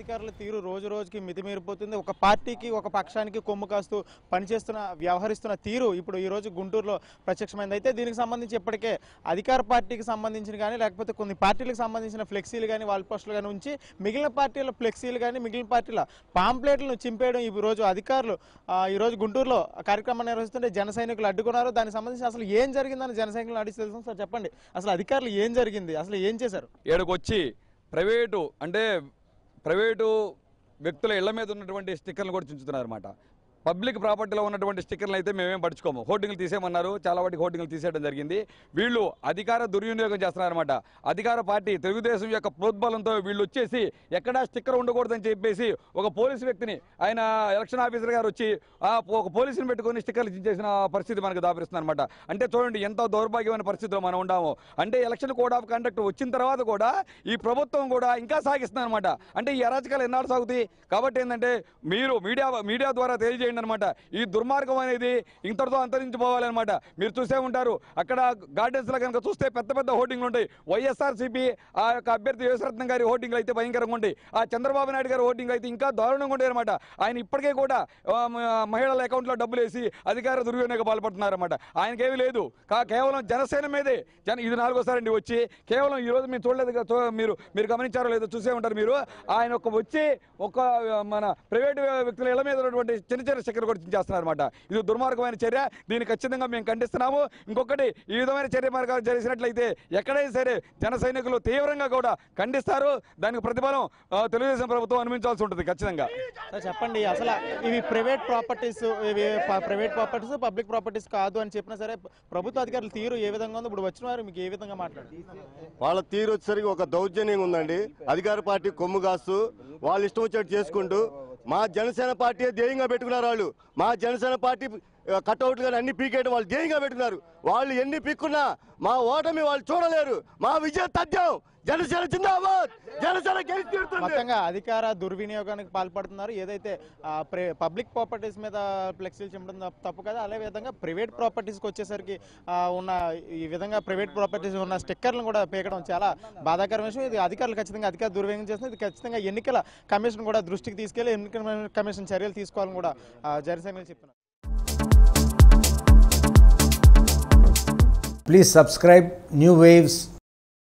అధికారుల తీరు రోజు రోజుకి మితిమీరిపోతుంది. ఒక పార్టీకి ఒక పక్షానికి కొమ్ము కాస్తూ వ్యవహరిస్తున్న తీరు ఇప్పుడు ఈ రోజు గుంటూరులో ప్రత్యక్షమైంది. అయితే దీనికి సంబంధించి ఇప్పటికే అధికార పార్టీకి సంబంధించిన కానీ లేకపోతే కొన్ని పార్టీలకు సంబంధించిన ఫ్లెక్సీలు కానీ వాల్ పోస్టులు కానీ ఉంచి మిగిలిన పార్టీల ఫ్లెక్సీలు కానీ మిగిలిన పార్టీల పాంప్లెట్లను చింపేయడం ఈ రోజు అధికారులు ఈ రోజు గుంటూరులో కార్యక్రమం నిర్వహిస్తుంటే జన సైనికులు అడ్డుకున్నారు. దానికి సంబంధించి అసలు ఏం జరిగిందని జన సైనికులు అడిగి తెలుసు సార్, చెప్పండి అసలు అధికారులు ఏం జరిగింది, అసలు ఏం చేశారు? ఏడుకొచ్చి ప్రైవేటు వ్యక్తుల ఇళ్ల మీద ఉన్నటువంటి స్టిక్కర్లు కూడా చించుతున్నారు అన్నమాట. పబ్లిక్ ప్రాపర్టీలో ఉన్నటువంటి స్టిక్కర్లు అయితే మేమేం పట్టించుకోము. హోర్డింగ్లు తీసేయమన్నారు, చాలా వాటికి హోర్డింగ్లు తీసేయడం జరిగింది. వీళ్ళు అధికార దుర్వినియోగం చేస్తున్నారన్నమాట. అధికార పార్టీ తెలుగుదేశం యొక్క ప్రోద్బలంతో వీళ్ళు వచ్చేసి ఎక్కడా స్టిక్కర్ ఉండకూడదని చెప్పేసి ఒక పోలీసు వ్యక్తిని ఆయన ఎలక్షన్ ఆఫీసర్ గారు వచ్చి ఒక పోలీసుని పెట్టుకుని స్టిక్కర్లు చించేసిన పరిస్థితి మనకు దాపరిస్తుంది అనమాట. అంటే చూడండి ఎంత దౌర్భాగ్యమైన పరిస్థితిలో మనం ఉన్నాము. అంటే ఎలక్షన్ కోడ్ ఆఫ్ కండక్ట్ వచ్చిన తర్వాత కూడా ఈ ప్రభుత్వం కూడా ఇంకా సాగిస్తుంది అనమాట. అంటే ఈ అరాచకాలు ఎన్నాళ్ళు సాగుతాయి? కాబట్టి ఏంటంటే మీరు మీడియా ద్వారా తెలియజేయండి అనమాట. ఈ దుర్మార్గం అనేది ఇంతటితో అంతరించిపోవాలన్నమాట. మీరు చూసే ఉంటారు అక్కడ గార్డెన్స్ లో కనుక చూస్తే పెద్ద పెద్ద హోర్డింగ్లు ఉంటాయి. వైఎస్ఆర్సీపీ ఆ యొక్క అభ్యర్థి యేసరత్నం గారి హోర్డింగ్లు అయితే భయంకరంగా ఉంటాయి. ఆ చంద్రబాబు నాయుడు గారి హోర్డింగ్లు అయితే ఇంకా దారుణంగా ఉంటాయి అనమాట. ఆయన ఇప్పటికే కూడా మహిళల అకౌంట్లో డబ్బులు వేసి అధికార దుర్వినియోగం పాల్పడుతున్నారన్నమాట. ఆయనకేమీ లేదు, కేవలం జనసేన మీదే. ఇది 4వ సారి వచ్చి కేవలం ఈ రోజు మేము చూడలేదు, మీరు గమనించారో లేదో చూసే ఉంటారు మీరు. ఆయన వచ్చి మన ప్రైవేట్ వ్యక్తుల ఇళ్ల మీద ఉన్నటువంటి చిన్న స్టిక్కర్ కూడా చేస్తున్నారు అనమాట. ఇది దుర్మార్గమైన చర్య. దీన్ని ఖచ్చితంగా మేము ఖండిస్తున్నాము. ఇంకొకటి ఈ విధమైన చర్య మార్గాలు చేసినట్లయితే ఎక్కడైనా సరే జన సైనికులు తీవ్రంగా కూడా ఖండిస్తారు. దానికి ప్రతిఫలం తెలుగుదేశం ప్రభుత్వం అనుభవించాల్సి ఉంటుంది ఖచ్చితంగా. చెప్పండి అసలు ఇవి ప్రైవేట్ ప్రాపర్టీస్ పబ్లిక్ ప్రాపర్టీస్ కాదు అని చెప్పినా సరే ప్రభుత్వ అధికారుల తీరు ఏ విధంగా ఉంది? ఇప్పుడు వచ్చిన వారు మీకు ఏ విధంగా మాట్లాడారు? వాళ్ళ తీరు వచ్చేసరికి ఒక దౌర్జన్యంగా ఉందండి. అధికార పార్టీ కొమ్ము కాస్తూ వాళ్ళు ఇష్టం వచ్చేట్టు చేసుకుంటూ మా జనసేన పార్టీ ధ్యేయంగా పెట్టుకున్నారు. వాళ్ళు మా జనసేన పార్టీ కట్అవుట్లు కానీ అన్ని పీకేయడం వాళ్ళు ధ్యేయంగా పెట్టుకున్నారు. వాళ్ళు ఎన్ని పీక్కున్నా మా ఓటమి వాళ్ళు చూడలేరు. మా విజయ తథ్యం జనసేన జిందాబాద్, జనసేన గెలిచి తీరుతుంది. మొత్తంగా అధికార దుర్వినియోగానికి పాల్పడుతున్నారు. ఏదైతే పబ్లిక్ ప్రాపర్టీస్ మీద ఫ్లెక్సీలు చింపడం తప్పు కదా, అదే విధంగా ప్రైవేట్ ప్రాపర్టీస్కి వచ్చేసరికి ఉన్న ఈ విధంగా ప్రైవేట్ ప్రాపర్టీస్ ఉన్న స్టిక్కర్లను కూడా పీకడం చాలా బాధాకర విషయం. ఇది అధికారులు ఖచ్చితంగా అధికార దుర్వినియోగం చేస్తుంది. ఇది ఖచ్చితంగా ఎన్నికల కమిషన్ కూడా దృష్టికి తీసుకెళ్లి ఎన్నికల కమిషన్ చర్యలు తీసుకోవాలని కూడా జనసేన చెప్తున్నారు. Please subscribe New Waves